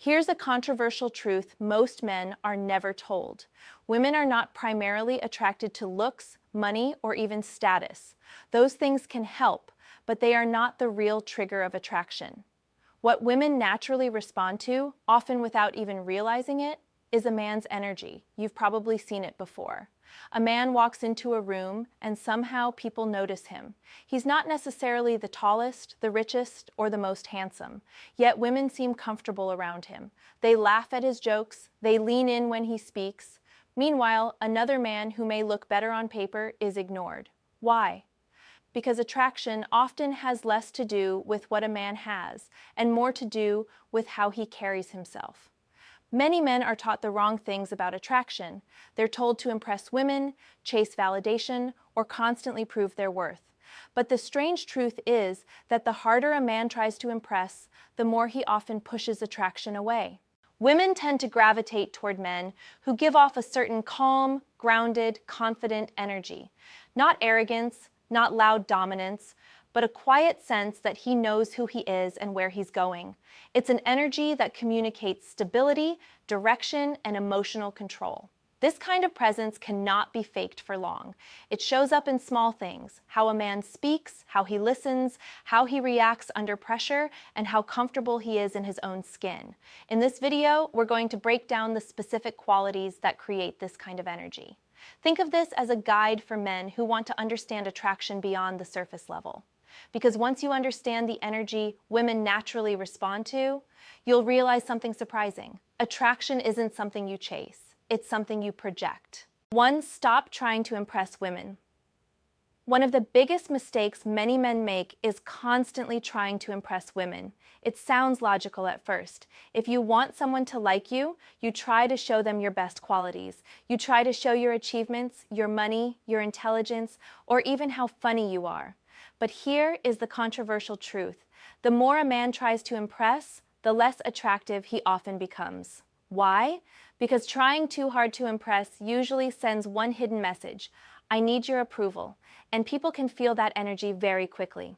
Here's a controversial truth most men are never told. Women are not primarily attracted to looks, money, or even status. Those things can help, but they are not the real trigger of attraction. What women naturally respond to, often without even realizing it, is a man's energy. You've probably seen it before. A man walks into a room and somehow people notice him. He's not necessarily the tallest, the richest, or the most handsome, yet women seem comfortable around him. They laugh at his jokes, they lean in when he speaks. Meanwhile, another man who may look better on paper is ignored. Why? Because attraction often has less to do with what a man has and more to do with how he carries himself. Many men are taught the wrong things about attraction. They're told to impress women, chase validation, or constantly prove their worth. But the strange truth is that the harder a man tries to impress, the more he often pushes attraction away. Women tend to gravitate toward men who give off a certain calm, grounded, confident energy. Not arrogance, not loud dominance, but a quiet sense that he knows who he is and where he's going. It's an energy that communicates stability, direction, and emotional control. This kind of presence cannot be faked for long. It shows up in small things: how a man speaks, how he listens, how he reacts under pressure, and how comfortable he is in his own skin. In this video, we're going to break down the specific qualities that create this kind of energy. Think of this as a guide for men who want to understand attraction beyond the surface level. Because once you understand the energy women naturally respond to, you'll realize something surprising. Attraction isn't something you chase, it's something you project. 1. Stop trying to impress women. One of the biggest mistakes many men make is constantly trying to impress women. It sounds logical at first. If you want someone to like you, you try to show them your best qualities. You try to show your achievements, your money, your intelligence, or even how funny you are. But here is the controversial truth. The more a man tries to impress, the less attractive he often becomes. Why? Because trying too hard to impress usually sends one hidden message: I need your approval, and people can feel that energy very quickly.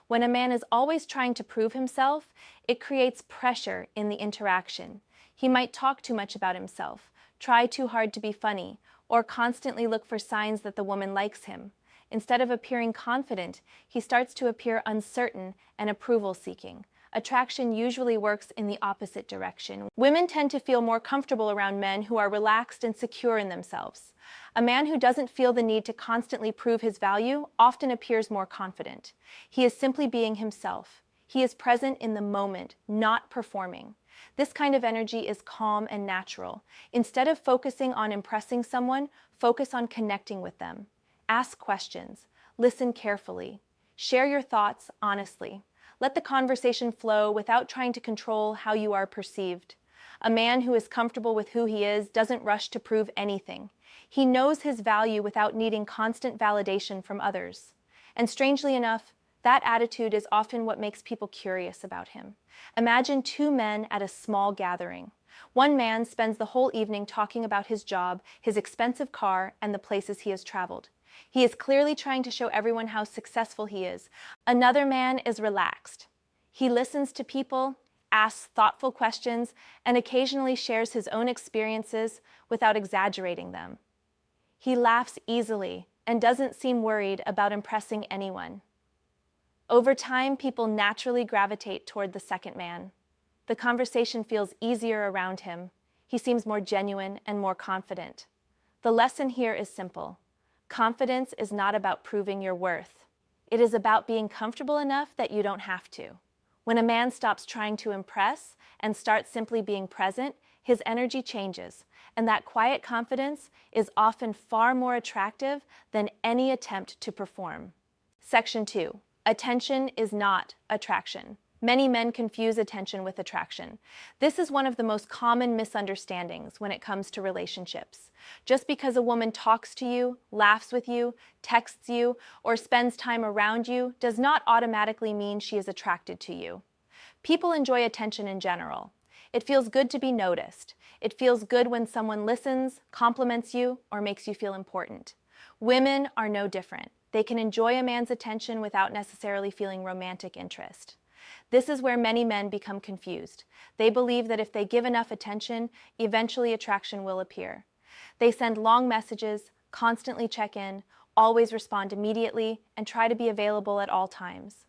When a man is always trying to prove himself, it creates pressure in the interaction. He might talk too much about himself, try too hard to be funny, or constantly look for signs that the woman likes him. Instead of appearing confident, he starts to appear uncertain and approval-seeking. Attraction usually works in the opposite direction. Women tend to feel more comfortable around men who are relaxed and secure in themselves. A man who doesn't feel the need to constantly prove his value often appears more confident. He is simply being himself. He is present in the moment, not performing. This kind of energy is calm and natural. Instead of focusing on impressing someone, focus on connecting with them. Ask questions, listen carefully, share your thoughts honestly. Let the conversation flow without trying to control how you are perceived. A man who is comfortable with who he is doesn't rush to prove anything. He knows his value without needing constant validation from others. And strangely enough, that attitude is often what makes people curious about him. Imagine 2 men at a small gathering. One man spends the whole evening talking about his job, his expensive car, and the places he has traveled. He is clearly trying to show everyone how successful he is. Another man is relaxed. He listens to people, asks thoughtful questions, and occasionally shares his own experiences without exaggerating them. He laughs easily and doesn't seem worried about impressing anyone. Over time, people naturally gravitate toward the second man. The conversation feels easier around him. He seems more genuine and more confident. The lesson here is simple. Confidence is not about proving your worth. It is about being comfortable enough that you don't have to. When a man stops trying to impress and starts simply being present, his energy changes, and that quiet confidence is often far more attractive than any attempt to perform. Section 2. Attention is not attraction. Many men confuse attention with attraction. This is one of the most common misunderstandings when it comes to relationships. Just because a woman talks to you, laughs with you, texts you, or spends time around you does not automatically mean she is attracted to you. People enjoy attention in general. It feels good to be noticed. It feels good when someone listens, compliments you, or makes you feel important. Women are no different. They can enjoy a man's attention without necessarily feeling romantic interest. This is where many men become confused. They believe that if they give enough attention, eventually attraction will appear. They send long messages, constantly check in, always respond immediately, and try to be available at all times.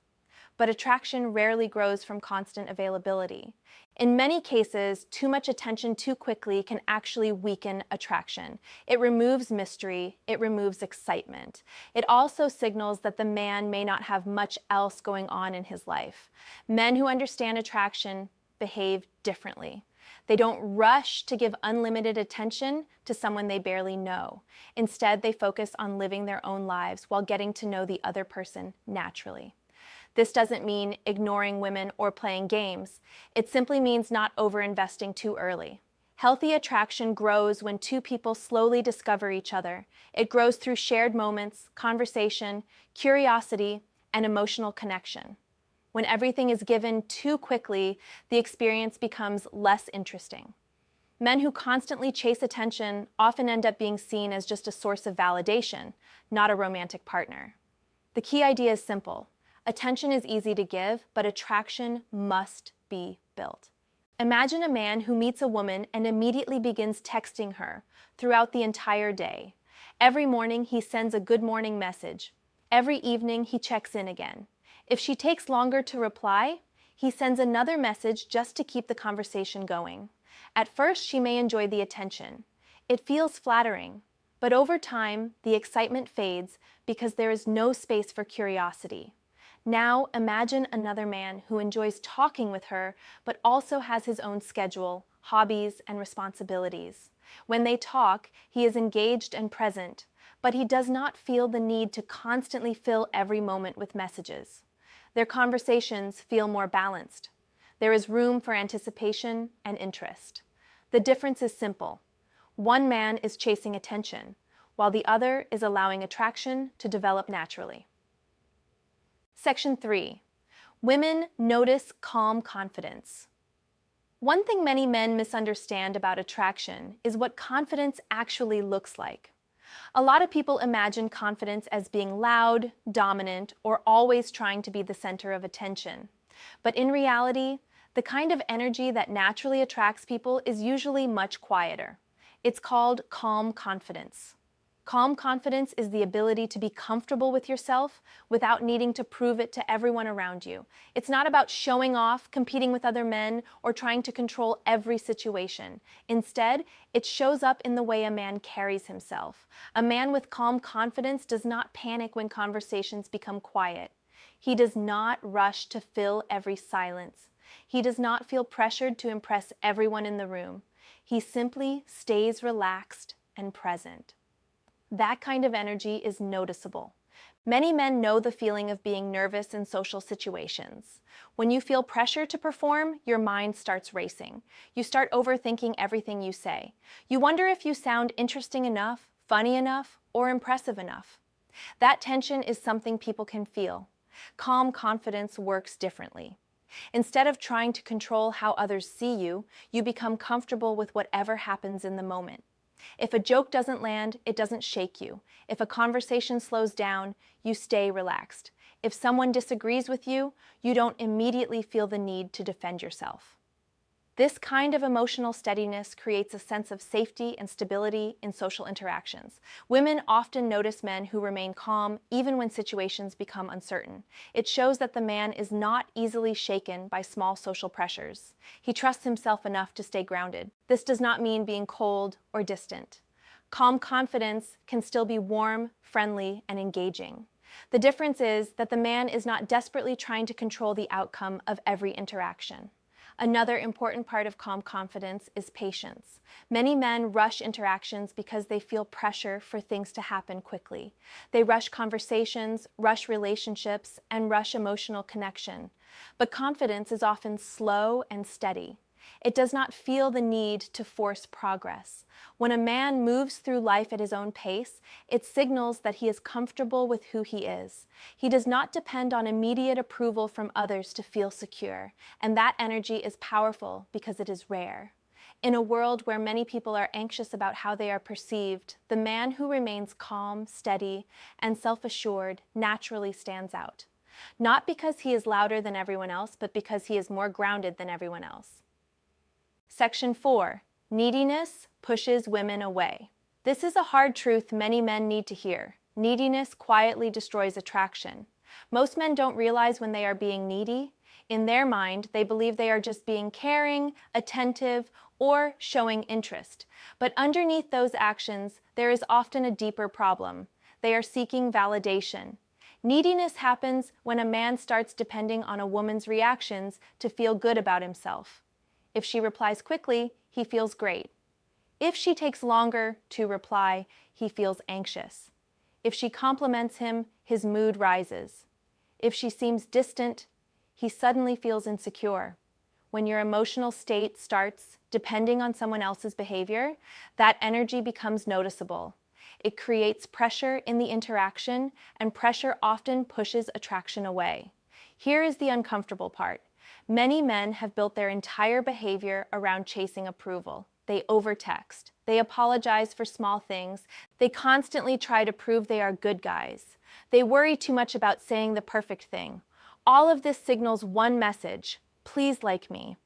But attraction rarely grows from constant availability. In many cases, too much attention too quickly can actually weaken attraction. It removes mystery, it removes excitement. It also signals that the man may not have much else going on in his life. Men who understand attraction behave differently. They don't rush to give unlimited attention to someone they barely know. Instead, they focus on living their own lives while getting to know the other person naturally. This doesn't mean ignoring women or playing games. It simply means not overinvesting too early. Healthy attraction grows when two people slowly discover each other. It grows through shared moments, conversation, curiosity, and emotional connection. When everything is given too quickly, the experience becomes less interesting. Men who constantly chase attention often end up being seen as just a source of validation, not a romantic partner. The key idea is simple. Attention is easy to give, but attraction must be built. Imagine a man who meets a woman and immediately begins texting her throughout the entire day. Every morning he sends a good morning message. Every evening he checks in again. If she takes longer to reply, he sends another message just to keep the conversation going. At first, she may enjoy the attention. It feels flattering, but over time, the excitement fades because there is no space for curiosity. Now imagine another man who enjoys talking with her, but also has his own schedule, hobbies, and responsibilities. When they talk, he is engaged and present, but he does not feel the need to constantly fill every moment with messages. Their conversations feel more balanced. There is room for anticipation and interest. The difference is simple. One man is chasing attention, while the other is allowing attraction to develop naturally. Section 3. Women notice calm confidence. One thing many men misunderstand about attraction is what confidence actually looks like. A lot of people imagine confidence as being loud, dominant, or always trying to be the center of attention. But in reality, the kind of energy that naturally attracts people is usually much quieter. It's called calm confidence. Calm confidence is the ability to be comfortable with yourself without needing to prove it to everyone around you. It's not about showing off, competing with other men, or trying to control every situation. Instead, it shows up in the way a man carries himself. A man with calm confidence does not panic when conversations become quiet. He does not rush to fill every silence. He does not feel pressured to impress everyone in the room. He simply stays relaxed and present. That kind of energy is noticeable. Many men know the feeling of being nervous in social situations. When you feel pressure to perform, your mind starts racing. You start overthinking everything you say. You wonder if you sound interesting enough, funny enough, or impressive enough. That tension is something people can feel. Calm confidence works differently. Instead of trying to control how others see you, you become comfortable with whatever happens in the moment. If a joke doesn't land, it doesn't shake you. If a conversation slows down, you stay relaxed. If someone disagrees with you, you don't immediately feel the need to defend yourself. This kind of emotional steadiness creates a sense of safety and stability in social interactions. Women often notice men who remain calm even when situations become uncertain. It shows that the man is not easily shaken by small social pressures. He trusts himself enough to stay grounded. This does not mean being cold or distant. Calm confidence can still be warm, friendly, and engaging. The difference is that the man is not desperately trying to control the outcome of every interaction. Another important part of calm confidence is patience. Many men rush interactions because they feel pressure for things to happen quickly. They rush conversations, rush relationships, and rush emotional connection. But confidence is often slow and steady. It does not feel the need to force progress. When a man moves through life at his own pace, it signals that he is comfortable with who he is. He does not depend on immediate approval from others to feel secure, and that energy is powerful because it is rare. In a world where many people are anxious about how they are perceived, the man who remains calm, steady, and self-assured naturally stands out. Not because he is louder than everyone else, but because he is more grounded than everyone else. Section 4. Neediness pushes women away. This is a hard truth many men need to hear. Neediness quietly destroys attraction. Most men don't realize when they are being needy. In their mind, they believe they are just being caring, attentive, or showing interest. But underneath those actions, there is often a deeper problem. They are seeking validation. Neediness happens when a man starts depending on a woman's reactions to feel good about himself. If she replies quickly, he feels great. If she takes longer to reply, he feels anxious. If she compliments him, his mood rises. If she seems distant, he suddenly feels insecure. When your emotional state starts depending on someone else's behavior, that energy becomes noticeable. It creates pressure in the interaction, and pressure often pushes attraction away. Here is the uncomfortable part. Many men have built their entire behavior around chasing approval. They overtext. They apologize for small things. They constantly try to prove they are good guys. They worry too much about saying the perfect thing. All of this signals one message: please like me.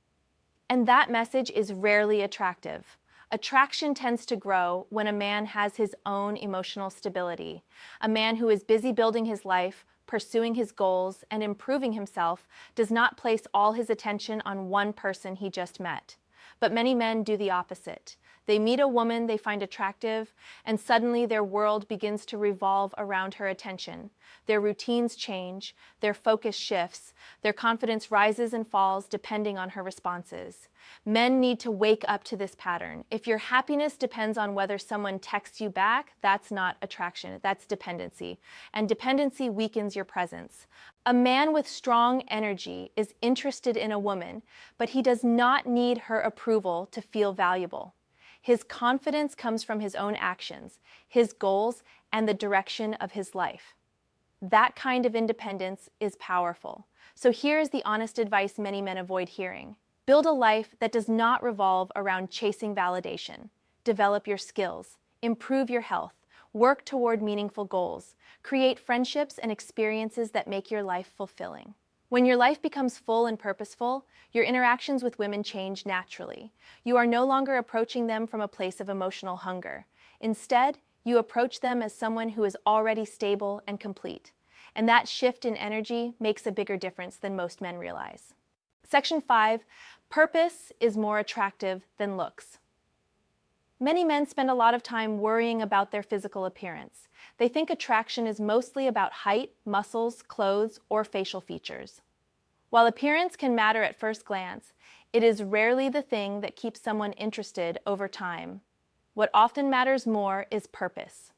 And that message is rarely attractive. Attraction tends to grow when a man has his own emotional stability. A man who is busy building his life, pursuing his goals, and improving himself does not place all his attention on one person he just met. But many men do the opposite. They meet a woman they find attractive, and suddenly their world begins to revolve around her attention. Their routines change, their focus shifts, their confidence rises and falls depending on her responses. Men need to wake up to this pattern. If your happiness depends on whether someone texts you back, that's not attraction, that's dependency. And dependency weakens your presence. A man with strong energy is interested in a woman, but he does not need her approval to feel valuable. His confidence comes from his own actions, his goals, and the direction of his life. That kind of independence is powerful. So here is the honest advice many men avoid hearing. Build a life that does not revolve around chasing validation. Develop your skills, improve your health, work toward meaningful goals, create friendships and experiences that make your life fulfilling. When your life becomes full and purposeful, your interactions with women change naturally. You are no longer approaching them from a place of emotional hunger. Instead, you approach them as someone who is already stable and complete. And that shift in energy makes a bigger difference than most men realize. Section 5. Purpose is more attractive than looks. Many men spend a lot of time worrying about their physical appearance. They think attraction is mostly about height, muscles, clothes, or facial features. While appearance can matter at first glance, it is rarely the thing that keeps someone interested over time. What often matters more is purpose.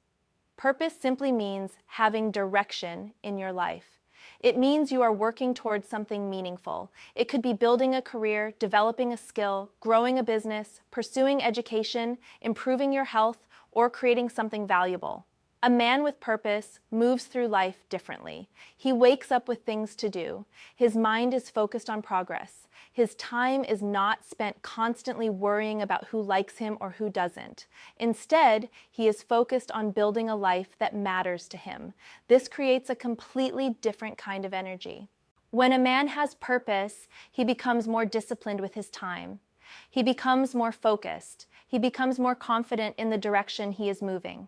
Purpose simply means having direction in your life. It means you are working towards something meaningful. It could be building a career, developing a skill, growing a business, pursuing education, improving your health, or creating something valuable. A man with purpose moves through life differently. He wakes up with things to do. His mind is focused on progress. His time is not spent constantly worrying about who likes him or who doesn't. Instead, he is focused on building a life that matters to him. This creates a completely different kind of energy. When a man has purpose, he becomes more disciplined with his time. He becomes more focused. He becomes more confident in the direction he is moving.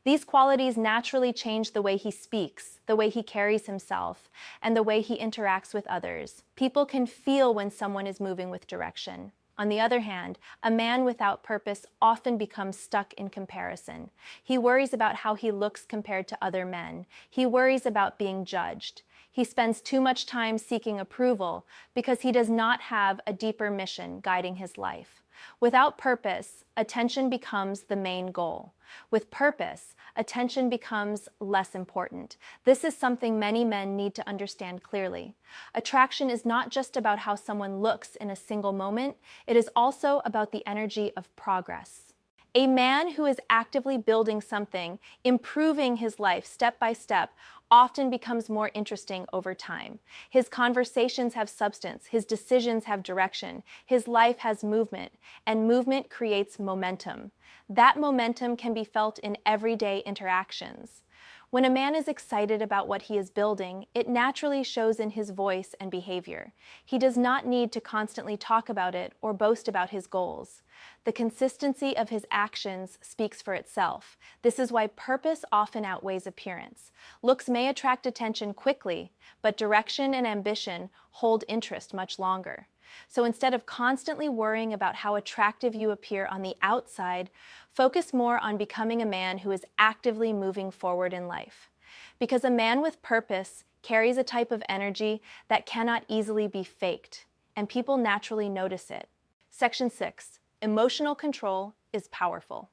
These qualities naturally change the way he speaks, the way he carries himself, and the way he interacts with others. People can feel when someone is moving with direction. On the other hand, a man without purpose often becomes stuck in comparison. He worries about how he looks compared to other men. He worries about being judged. He spends too much time seeking approval because he does not have a deeper mission guiding his life. Without purpose, attention becomes the main goal. With purpose, attention becomes less important. This is something many men need to understand clearly. Attraction is not just about how someone looks in a single moment, it is also about the energy of progress. A man who is actively building something, improving his life step by step, often becomes more interesting over time. His conversations have substance, his decisions have direction, his life has movement, and movement creates momentum. That momentum can be felt in everyday interactions. When a man is excited about what he is building, it naturally shows in his voice and behavior. He does not need to constantly talk about it or boast about his goals. The consistency of his actions speaks for itself. This is why purpose often outweighs appearance. Looks may attract attention quickly, but direction and ambition hold interest much longer. So instead of constantly worrying about how attractive you appear on the outside, focus more on becoming a man who is actively moving forward in life. Because a man with purpose carries a type of energy that cannot easily be faked, and people naturally notice it. Section 6. Emotional control is powerful.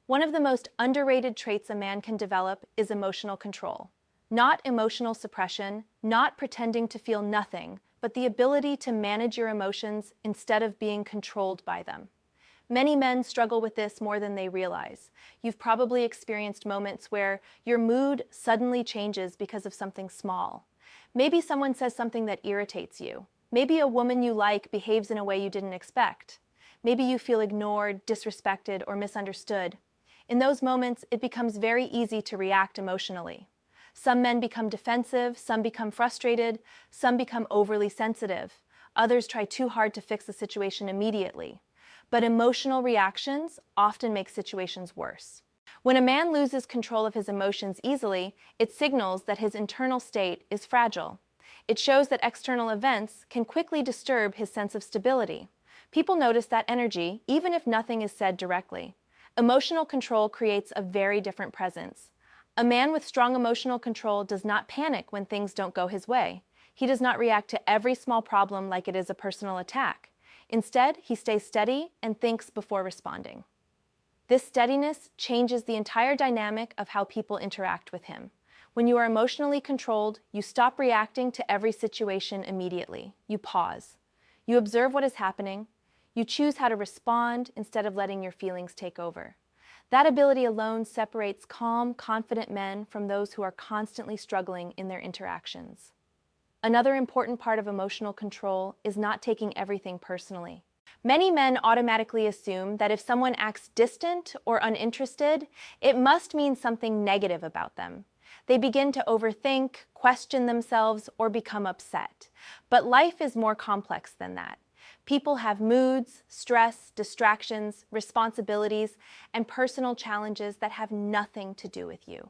One of the most underrated traits a man can develop is emotional control. Not emotional suppression, not pretending to feel nothing, but the ability to manage your emotions instead of being controlled by them. Many men struggle with this more than they realize. You've probably experienced moments where your mood suddenly changes because of something small. Maybe someone says something that irritates you. Maybe a woman you like behaves in a way you didn't expect. Maybe you feel ignored, disrespected, or misunderstood. In those moments, it becomes very easy to react emotionally. Some men become defensive, some become frustrated, some become overly sensitive. Others try too hard to fix the situation immediately. But emotional reactions often make situations worse. When a man loses control of his emotions easily, it signals that his internal state is fragile. It shows that external events can quickly disturb his sense of stability. People notice that energy, even if nothing is said directly. Emotional control creates a very different presence. A man with strong emotional control does not panic when things don't go his way. He does not react to every small problem like it is a personal attack. Instead, he stays steady and thinks before responding. This steadiness changes the entire dynamic of how people interact with him. When you are emotionally controlled, you stop reacting to every situation immediately. You pause. You observe what is happening. You choose how to respond instead of letting your feelings take over. That ability alone separates calm, confident men from those who are constantly struggling in their interactions. Another important part of emotional control is not taking everything personally. Many men automatically assume that if someone acts distant or uninterested, it must mean something negative about them. They begin to overthink, question themselves, or become upset. But life is more complex than that. People have moods, stress, distractions, responsibilities, and personal challenges that have nothing to do with you.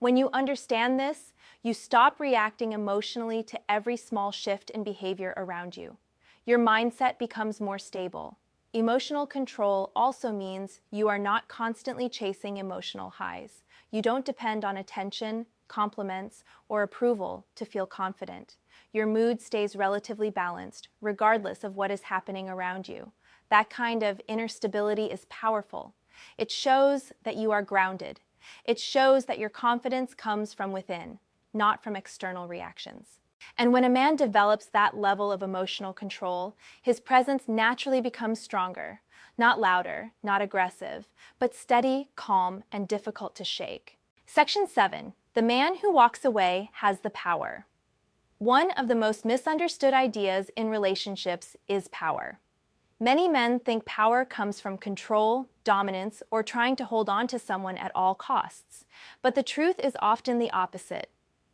When you understand this, you stop reacting emotionally to every small shift in behavior around you. Your mindset becomes more stable. Emotional control also means you are not constantly chasing emotional highs. You don't depend on attention, compliments, or approval to feel confident. Your mood stays relatively balanced, regardless of what is happening around you. That kind of inner stability is powerful. It shows that you are grounded. It shows that your confidence comes from within, not from external reactions. And when a man develops that level of emotional control, his presence naturally becomes stronger, not louder, not aggressive, but steady, calm, and difficult to shake. Section 7. The man who walks away has the power. One of the most misunderstood ideas in relationships is power. Many men think power comes from control, dominance, or trying to hold on to someone at all costs. But the truth is often the opposite.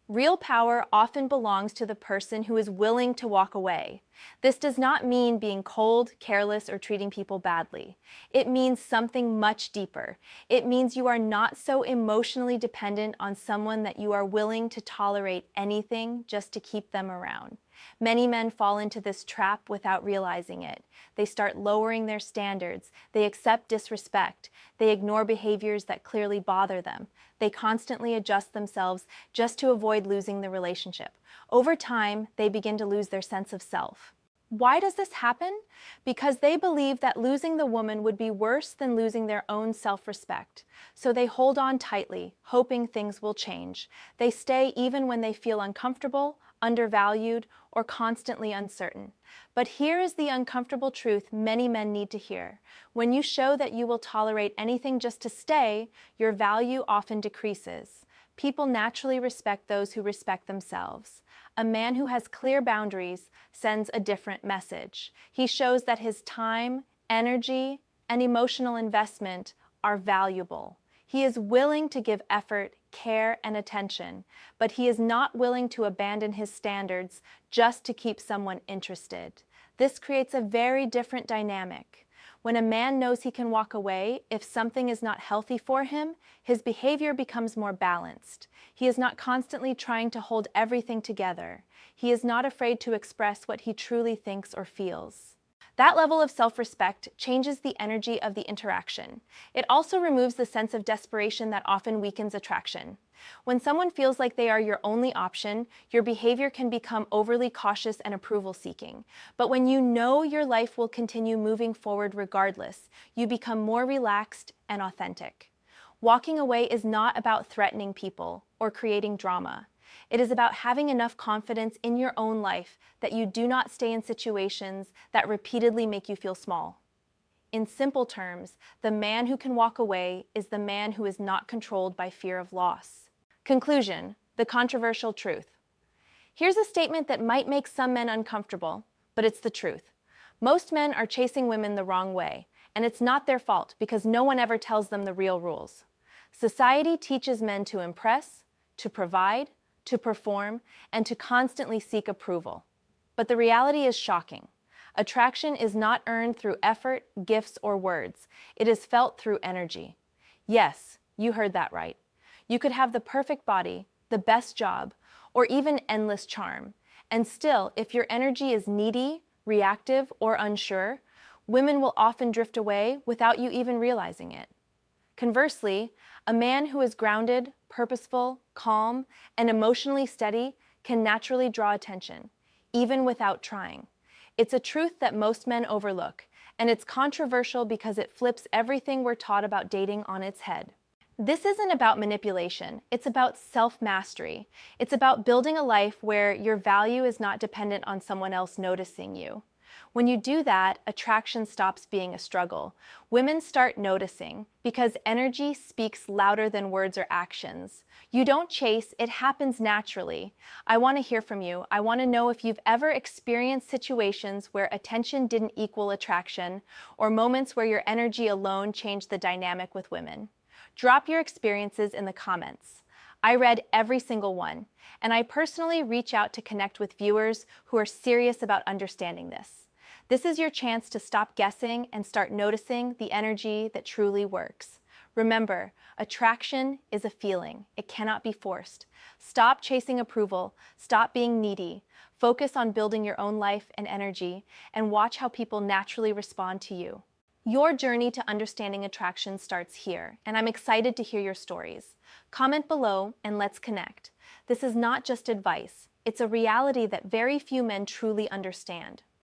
Real power often belongs to the person who is willing to walk away. This does not mean being cold, careless, or treating people badly. It means something much deeper. It means you are not so emotionally dependent on someone that you are willing to tolerate anything just to keep them around. Many men fall into this trap without realizing it. They start lowering their standards. They accept disrespect. They ignore behaviors that clearly bother them. They constantly adjust themselves just to avoid losing the relationship. Over time, they begin to lose their sense of self. Why does this happen? Because they believe that losing the woman would be worse than losing their own self-respect. So they hold on tightly, hoping things will change. They stay even when they feel uncomfortable, undervalued, or constantly uncertain. But here is the uncomfortable truth many men need to hear. When you show that you will tolerate anything just to stay, your value often decreases. People naturally respect those who respect themselves. A man who has clear boundaries sends a different message. He shows that his time, energy, and emotional investment are valuable. He is willing to give effort, care, and attention, but he is not willing to abandon his standards just to keep someone interested. This creates a very different dynamic. When a man knows he can walk away if something is not healthy for him, his behavior becomes more balanced. He is not constantly trying to hold everything together. He is not afraid to express what he truly thinks or feels. That level of self-respect changes the energy of the interaction. It also removes the sense of desperation that often weakens attraction. When someone feels like they are your only option, your behavior can become overly cautious and approval-seeking. But when you know your life will continue moving forward regardless, you become more relaxed and authentic. Walking away is not about threatening people or creating drama. It is about having enough confidence in your own life that you do not stay in situations that repeatedly make you feel small. In simple terms, the man who can walk away is the man who is not controlled by fear of loss. Conclusion: the controversial truth. Here's a statement that might make some men uncomfortable, but it's the truth. Most men are chasing women the wrong way, and it's not their fault because no one ever tells them the real rules. Society teaches men to impress, to provide, to perform, and to constantly seek approval. But the reality is shocking. Attraction is not earned through effort, gifts, or words. It is felt through energy. Yes, you heard that right. You could have the perfect body, the best job, or even endless charm. And still, if your energy is needy, reactive, or unsure, women will often drift away without you even realizing it. Conversely, a man who is grounded, purposeful, calm, and emotionally steady can naturally draw attention, even without trying. It's a truth that most men overlook, and it's controversial because it flips everything we're taught about dating on its head. This isn't about manipulation, it's about self-mastery. It's about building a life where your value is not dependent on someone else noticing you. When you do that, attraction stops being a struggle. Women start noticing because energy speaks louder than words or actions. You don't chase, it happens naturally. I want to hear from you. I want to know if you've ever experienced situations where attention didn't equal attraction, or moments where your energy alone changed the dynamic with women. Drop your experiences in the comments. I read every single one, and I personally reach out to connect with viewers who are serious about understanding this. This is your chance to stop guessing and start noticing the energy that truly works. Remember, attraction is a feeling. It cannot be forced. Stop chasing approval. Stop being needy. Focus on building your own life and energy, and watch how people naturally respond to you. Your journey to understanding attraction starts here, and I'm excited to hear your stories. Comment below and let's connect. This is not just advice. It's a reality that very few men truly understand.